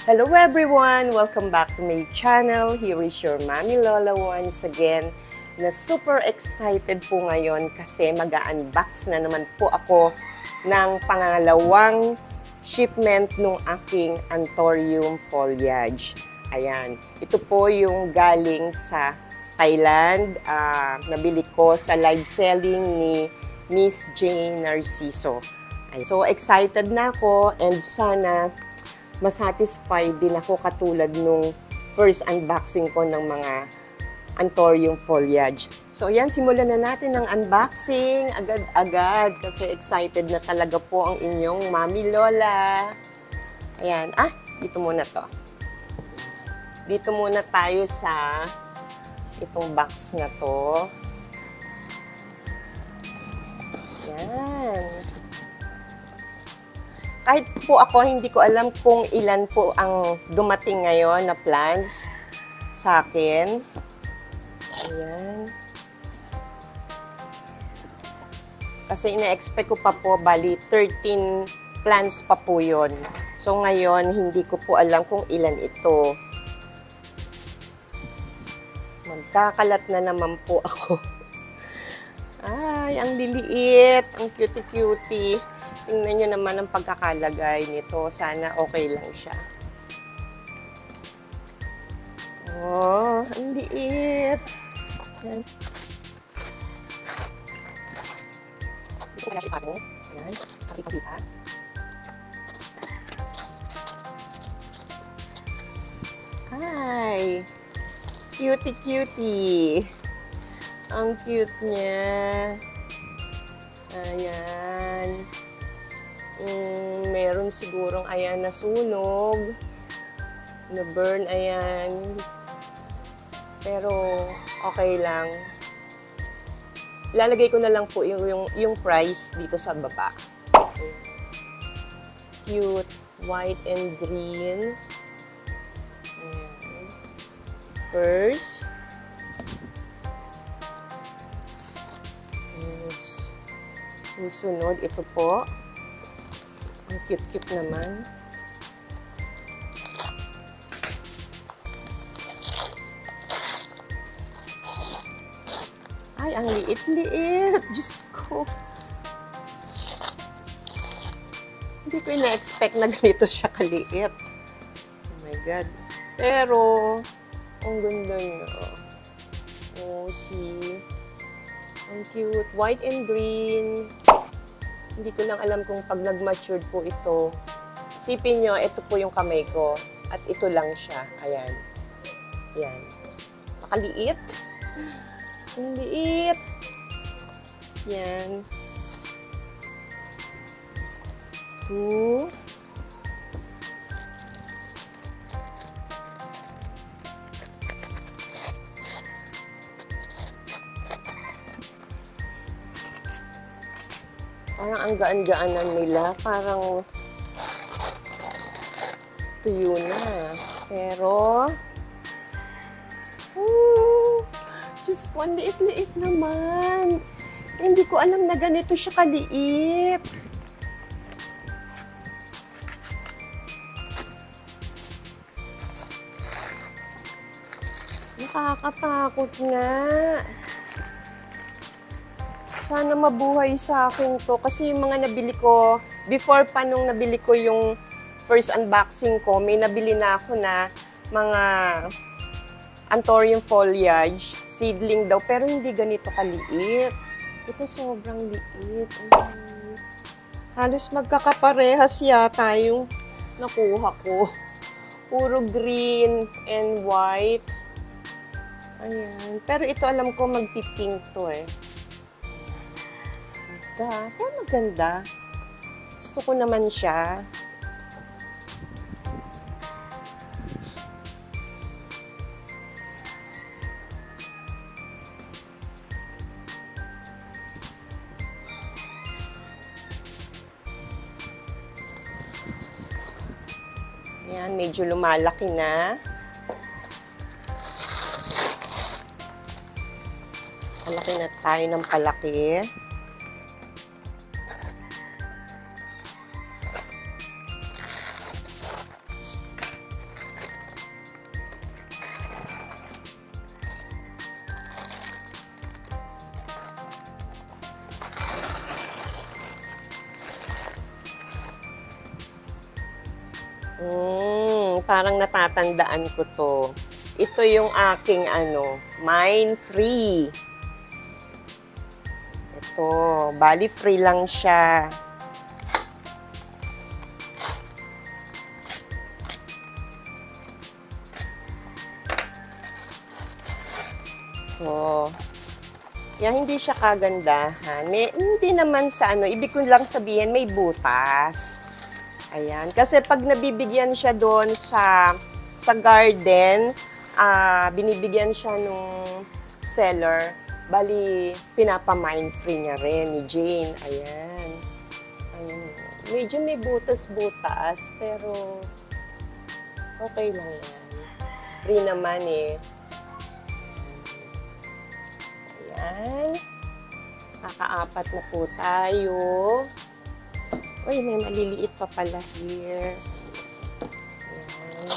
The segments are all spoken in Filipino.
Hello everyone! Welcome back to my channel. Here is your Mami Lola once again na super excited po ngayon kasi mag-unbox na naman po ako ng pangalawang shipment ng aking Anthurium foliage. Ayan, ito po yung galing sa Thailand. Nabili ko sa live selling ni Miss Jane Narciso. So excited na ako and sana masatisfied din ako katulad nung first unboxing ko ng mga Anthurium foliage. So yan, simulan na natin ang unboxing agad-agad kasi excited na talaga po ang inyong Mami Lola. Ayan, dito muna to. Dito muna tayo sa itong box na to. Yan. Kahit po ako, hindi ko alam kung ilan po ang dumating ngayon na plants sa akin. Ayan. Kasi ina-expect ko pa po, bali 13 plants pa po yun. So ngayon, hindi ko po alam kung ilan ito. Magkakalat na naman po ako. Ay, ang liliit, ang cutie-cutie. Tingnan nyo naman ang pagkakalagay nito. Sana okay lang siya. Oh, ang liit. Yan. Ito kaya siya ipago. Yan. Kapit-kapita. Hi! Cutie-cutie. Ang cute niya. Ayan. Meron sigurong ayan nasunog, na-burn, ayan. Pero okay lang. Ilalagay ko na lang po yung price dito sa baba. Ayan. Cute, white and green. Ayan. First. Yes. Susunod, ito po. Ang cute-cute naman. Ay, ang liit-liit. Diyos ko. Hindi ko ina-expect na ganito siya kaliit. Oh my God. Pero, ang ganda niya. Oh, see? Ang cute. White and green. Hindi ko lang alam kung pag nag-matured po ito. Isipin nyo, ito po yung kamay ko. At ito lang siya. Ayan. Ayan. Makaliit. Ang liit. Yan. 2. Parang ang gaan-gaanan nila. Parang tuyo na. Pero, Diyos ko, ang liit-liit naman. Hindi ko alam na ganito siya kaliit. Nakakatakot nga. Sana mabuhay sa akin to. Kasi yung mga nabili ko, before pa nung nabili ko yung first unboxing ko, may nabili na ako na mga Anthurium foliage, seedling daw, pero hindi ganito kaliit. Ito sobrang liit. Halos magkakaparehas yata yung nakuha ko. Puro green and white. Ayan. Pero ito alam ko magpipink to eh. Pero maganda. Gusto ko naman siya. Yan, medyo lumalaki na. Palaki na tayo ng palaki. Parang natatandaan ko to. Ito yung aking mine free. Ito, bali free lang siya. Ito. Yan, hindi siya kagandahan. Hindi naman sa ibig ko lang sabihin, may butas. Ayan. Kasi pag nabibigyan siya doon sa garden, binibigyan siya nung seller, bali, pinapa-mine free niya rin ni Jane. Ayan. Ayan. Medyo may butas-butas, pero okay lang yan. Free naman eh. So, ayan. Kakaapat na po tayo. Uy, may maliliit pa pala here. Ayan.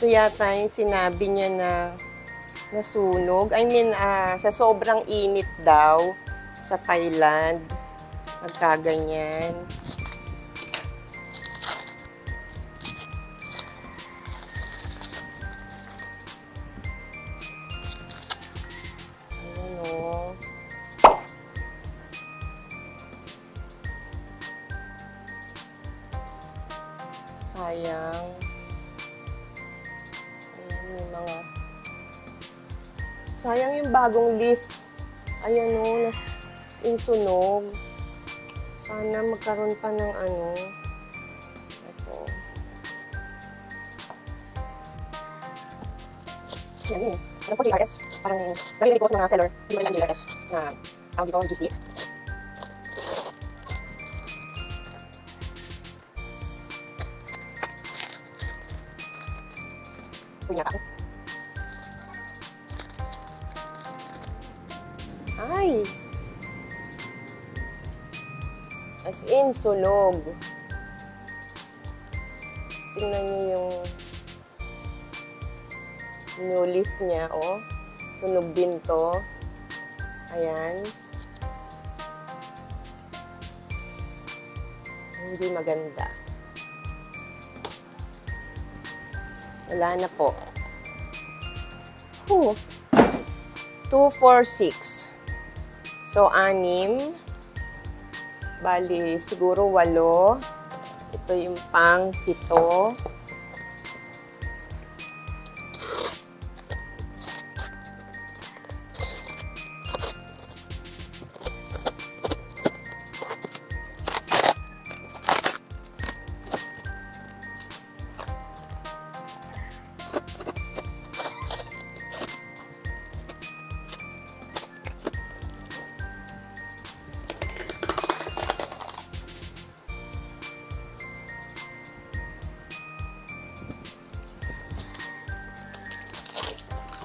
Ito yata yung sinabi niya na nasunog. I mean, sa sobrang init daw sa Thailand, magkaganyan. Sayang. Ayan, may mga... Sayang yung bagong leaf. Ayan o, insunog. Sana magkaroon pa ng Ito. Kasi ano po GRS? Parang narinig ko sa mga seller. Hindi ba yung GRS na tawag dito, GC. Punya ako. Ay! As in, sunog. Tingnan niyo yung new leaf niya, oh. Sunog din to. Ayan. Hindi maganda. Wala na po. 2, 4, 6. So, 6. Bali, siguro 8. Ito yung pang 7.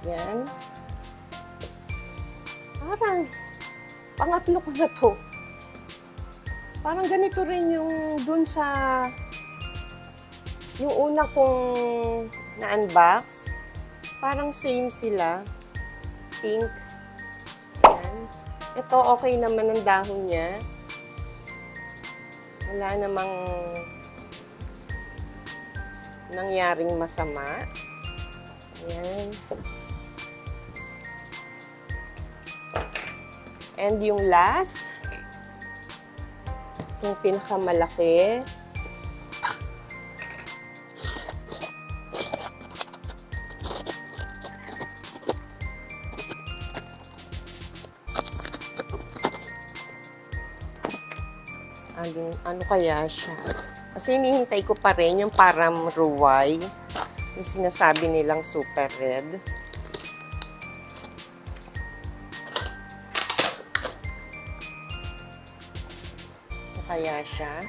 Yan. Parang, pangatlo ko na to. Parang ganito rin yung dun sa, yung una kong na-unbox. Parang same sila. Pink. Yan. Ito, okay naman ang dahon niya. Wala namang nangyaring masama. Ayan. And yung last, yung pinakamalaki, ano kaya siya? Kasi hinihintay ko pa rin yung Param Ruway, yung sinasabi nilang super red. Kaya siya.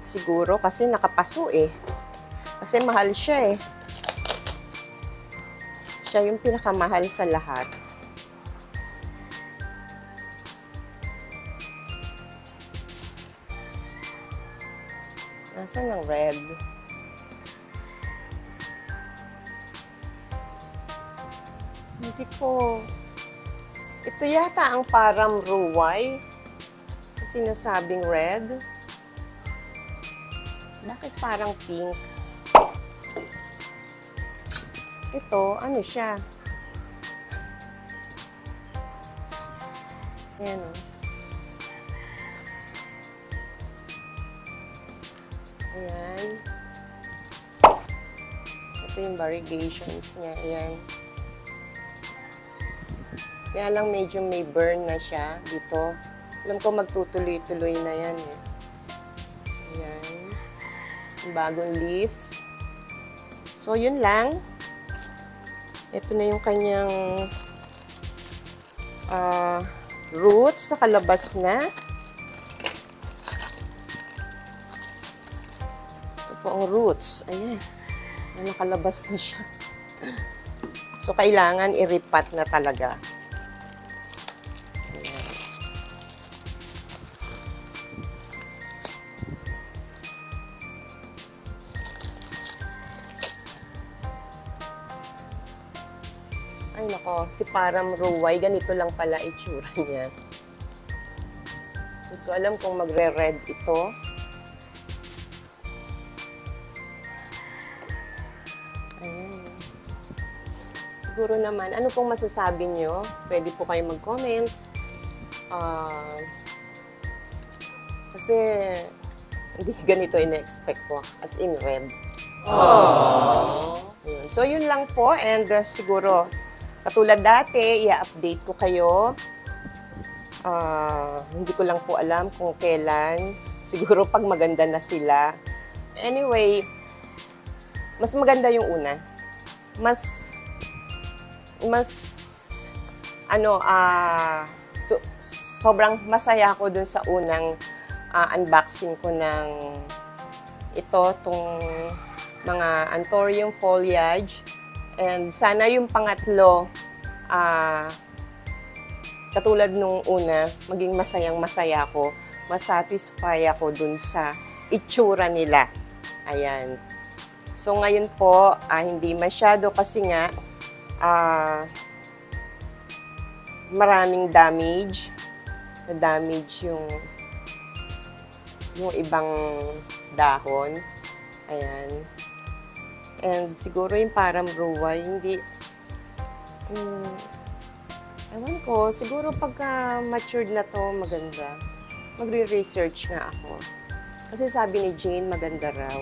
Siguro kasi nakapaso eh. Kasi mahal siya eh. Siya yung pinakamahal sa lahat. Nasaan ang red? Hindi ko... Ito yata ang param ruway. Sinasabing red. Bakit parang pink? Ito, ano siya? Ayan o. Ayan. Ito yung variegations niya. Ayan. Kaya lang medyo may burn na siya dito. Alam ko magtutuloy-tuloy na yan eh. Ayan. Yung bagong leaf. So, yun lang. Ito na yung kanyang roots. Nakalabas na. Ito po ang roots. Ayan. Nakalabas na siya. So, kailangan i-repat na talaga. Ay nako, si param ruway, ganito lang pala itsura niya. Hindi ko alam kung magre-red ito. Ayan. Siguro naman, ano pong masasabi nyo? Pwede po kayo mag-comment. Kasi hindi ganito ina-expect ko, as in red. Aww. So yun lang po, and siguro katulad dati, i-update ko kayo. Hindi ko lang po alam kung kailan. Siguro pag maganda na sila. Anyway, mas maganda yung una. Sobrang masaya ako dun sa unang unboxing ko ng itong mga Anthurium foliage. And sana yung pangatlo, katulad nung una, maging masayang-masaya ako, masatisfy ako dun sa itsura nila. Ayan. So ngayon po, hindi masyado kasi nga, maraming damage. Na-damage yung ibang dahon. Ayan. And siguro yung param ruway, hindi, ewan ko, siguro pagka matured na to, maganda. Magre-research nga ako. Kasi sabi ni Jane, maganda raw.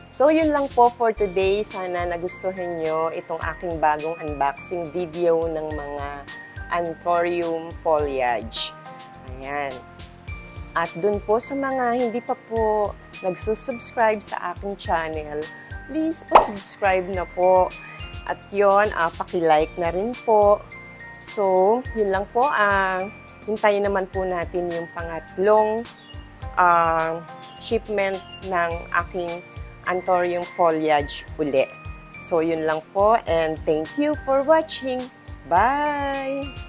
So, yun lang po for today. Sana nagustuhan nyo itong aking bagong unboxing video ng mga Anthurium foliage. Ayan. At dun po sa mga hindi pa po nagsusubscribe sa aking channel, please pa-subscribe na po. At yun, paki-like na rin po. So, yun lang po. Hintayin naman po natin yung pangatlong shipment ng aking Anthurium foliage uli. So, yun lang po. And thank you for watching. Bye!